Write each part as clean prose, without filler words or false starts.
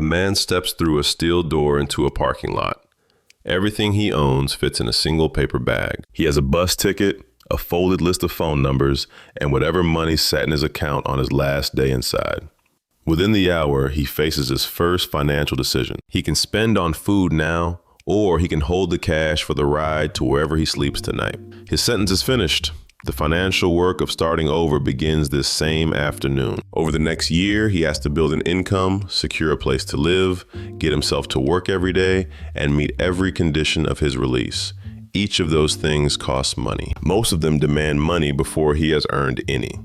A man steps through a steel door into a parking lot. Everything he owns fits in a single paper bag. He has a bus ticket, a folded list of phone numbers, and whatever money sat in his account on his last day inside. Within the hour, he faces his first financial decision. He can spend on food now, or he can hold the cash for the ride to wherever he sleeps tonight. His sentence is finished. The financial work of starting over begins this same afternoon. Over the next year, he has to build an income, secure a place to live, get himself to work every day, and meet every condition of his release. Each of those things costs money. Most of them demand money before he has earned any.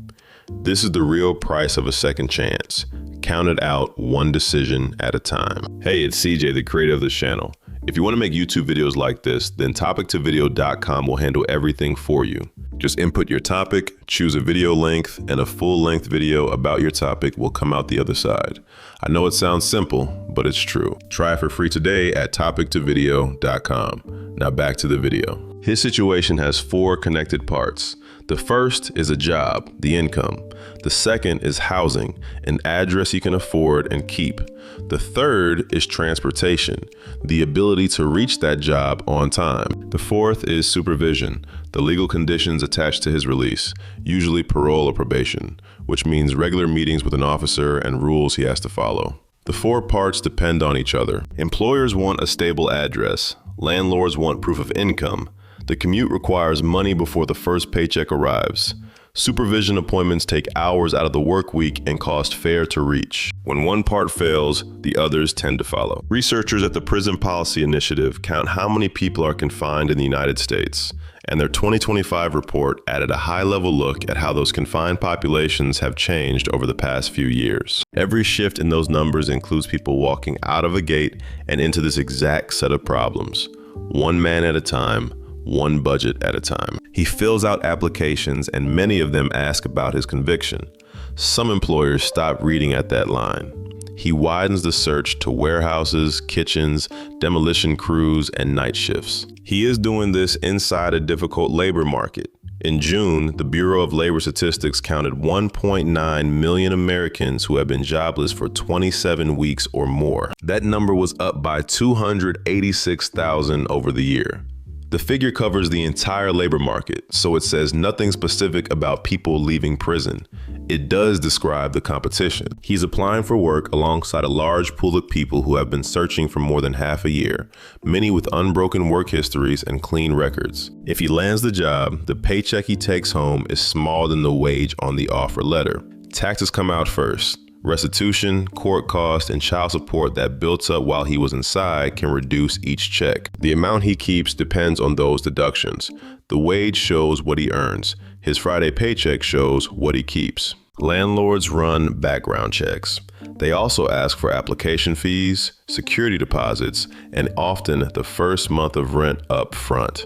This is the real price of a second chance. Count it out one decision at a time. Hey, it's CJ, the creator of this channel. If you want to make YouTube videos like this, then topictovideo.com will handle everything for you. Just input your topic, choose a video length, and a full-length video about your topic will come out the other side. I know it sounds simple, but it's true. Try it for free today at topictovideo.com. Now back to the video. His situation has 4 connected parts. The first is a job, the income. The second is housing, an address he can afford and keep. The third is transportation, the ability to reach that job on time. The fourth is supervision, the legal conditions attached to his release, usually parole or probation, which means regular meetings with an officer and rules he has to follow. The 4 parts depend on each other. Employers want a stable address. Landlords want proof of income. The commute requires money before the first paycheck arrives. Supervision appointments take hours out of the work week and cost fare to reach. When one part fails, the others tend to follow. Researchers at the Prison Policy Initiative count how many people are confined in the United States, and their 2025 report added a high-level look at how those confined populations have changed over the past few years. Every shift in those numbers includes people walking out of a gate and into this exact set of problems, one man at a time, one budget at a time. He fills out applications and many of them ask about his conviction. Some employers stop reading at that line. He widens the search to warehouses, kitchens, demolition crews, and night shifts. He is doing this inside a difficult labor market. In June, the Bureau of Labor Statistics counted 1.9 million Americans who have been jobless for 27 weeks or more. That number was up by 286,000 over the year. The figure covers the entire labor market, so it says nothing specific about people leaving prison. It does describe the competition. He's applying for work alongside a large pool of people who have been searching for more than half a year, many with unbroken work histories and clean records. If he lands the job, the paycheck he takes home is smaller than the wage on the offer letter. Taxes come out first. Restitution, court costs, and child support that built up while he was inside can reduce each check. The amount he keeps depends on those deductions. The wage shows what he earns. His Friday paycheck shows what he keeps. Landlords run background checks. They also ask for application fees, security deposits, and often the first month of rent up front.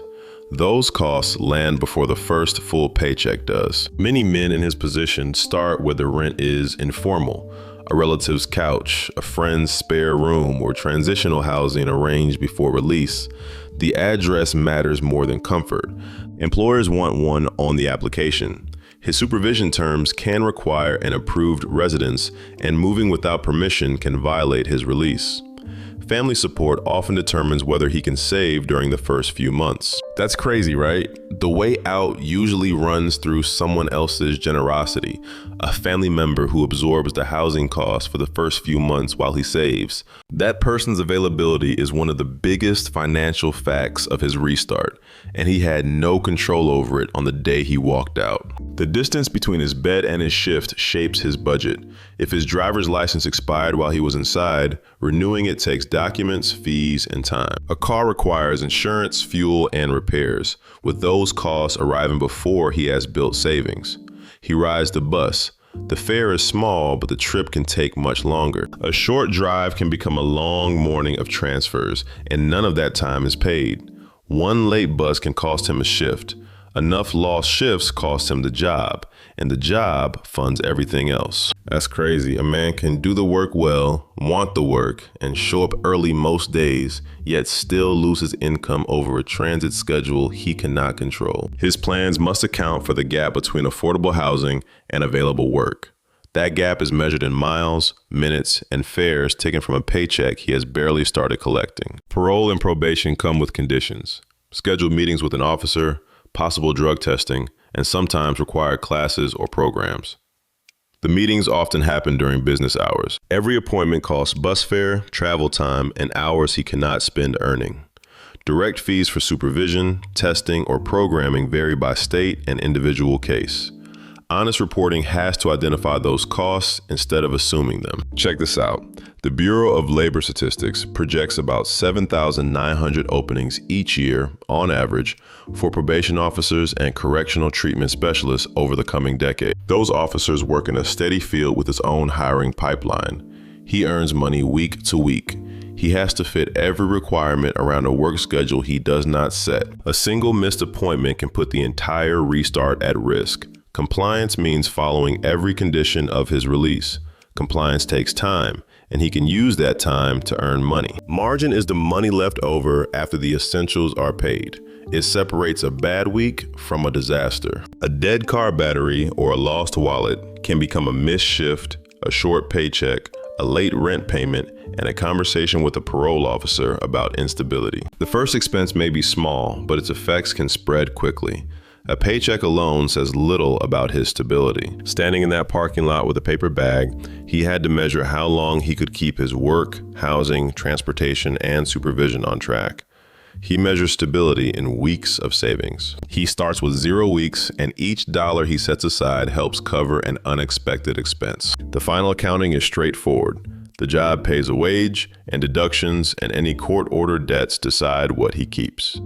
Those costs land before the first full paycheck does. Many men in his position start where the rent is informal, a relative's couch, a friend's spare room, or transitional housing arranged before release. The address matters more than comfort. Employers want one on the application. His supervision terms can require an approved residence, and moving without permission can violate his release. Family support often determines whether he can save during the first few months. That's crazy, right? The way out usually runs through someone else's generosity, a family member who absorbs the housing costs for the first few months while he saves. That person's availability is one of the biggest financial facts of his restart, and he had no control over it on the day he walked out. The distance between his bed and his shift shapes his budget. If his driver's license expired while he was inside, renewing it takes documents, fees, and time. A car requires insurance, fuel, and repairs, with those costs arriving before he has built savings. He rides the bus. The fare is small, but the trip can take much longer. A short drive can become a long morning of transfers, and none of that time is paid. One late bus can cost him a shift. Enough lost shifts cost him the job, and the job funds everything else. That's crazy. A man can do the work well, want the work, and show up early most days, yet still lose his income over a transit schedule he cannot control. His plans must account for the gap between affordable housing and available work. That gap is measured in miles, minutes, and fares taken from a paycheck he has barely started collecting. Parole and probation come with conditions: scheduled meetings with an officer, possible drug testing, and sometimes required classes or programs. The meetings often happen during business hours. Every appointment costs bus fare, travel time, and hours he cannot spend earning. Direct fees for supervision, testing, or programming vary by state and individual case. Honest reporting has to identify those costs instead of assuming them. Check this out. The Bureau of Labor Statistics projects about 7,900 openings each year, on average, for probation officers and correctional treatment specialists over the coming decade. Those officers work in a steady field with its own hiring pipeline. He earns money week to week. He has to fit every requirement around a work schedule he does not set. A single missed appointment can put the entire restart at risk. Compliance means following every condition of his release. Compliance takes time, and he can use that time to earn money. Margin is the money left over after the essentials are paid. It separates a bad week from a disaster. A dead car battery or a lost wallet can become a missed shift, a short paycheck, a late rent payment, and a conversation with a parole officer about instability. The first expense may be small, but its effects can spread quickly. A paycheck alone says little about his stability. Standing in that parking lot with a paper bag, he had to measure how long he could keep his work, housing, transportation, and supervision on track. He measures stability in weeks of savings. He starts with 0 weeks, and each dollar he sets aside helps cover an unexpected expense. The final accounting is straightforward. The job pays a wage, and deductions and any court-ordered debts decide what he keeps.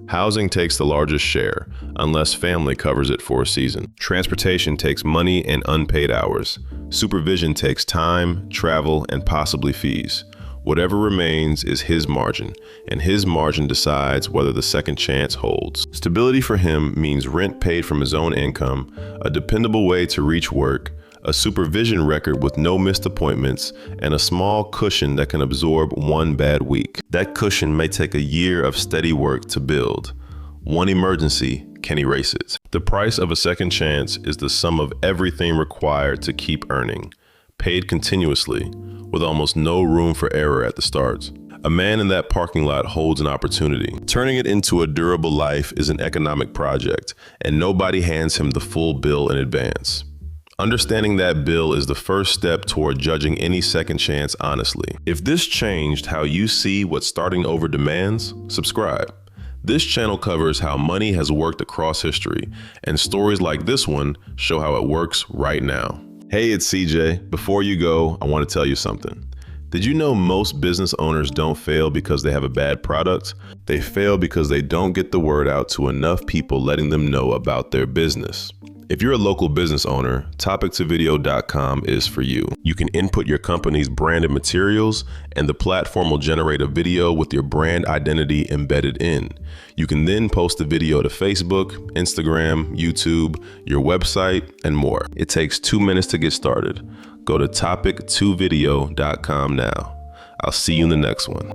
Housing takes the largest share, unless family covers it for a season. Transportation takes money and unpaid hours. Supervision takes time, travel, and possibly fees. Whatever remains is his margin, and his margin decides whether the second chance holds. Stability for him means rent paid from his own income, a dependable way to reach work, a supervision record with no missed appointments, and a small cushion that can absorb one bad week. That cushion may take a year of steady work to build. One emergency can erase it. The price of a second chance is the sum of everything required to keep earning, paid continuously, with almost no room for error at the start. A man in that parking lot holds an opportunity. Turning it into a durable life is an economic project, and nobody hands him the full bill in advance. Understanding that bill is the first step toward judging any second chance honestly. If this changed how you see what starting over demands, subscribe. This channel covers how money has worked across history, and stories like this one show how it works right now. Hey, it's CJ. Before you go, I want to tell you something. Did you know most business owners don't fail because they have a bad product? They fail because they don't get the word out to enough people letting them know about their business. If you're a local business owner, topictovideo.com is for you. You can input your company's branded materials, and the platform will generate a video with your brand identity embedded in. You can then post the video to Facebook, Instagram, YouTube, your website, and more. It takes 2 minutes to get started. Go to topictovideo.com now. I'll see you in the next one.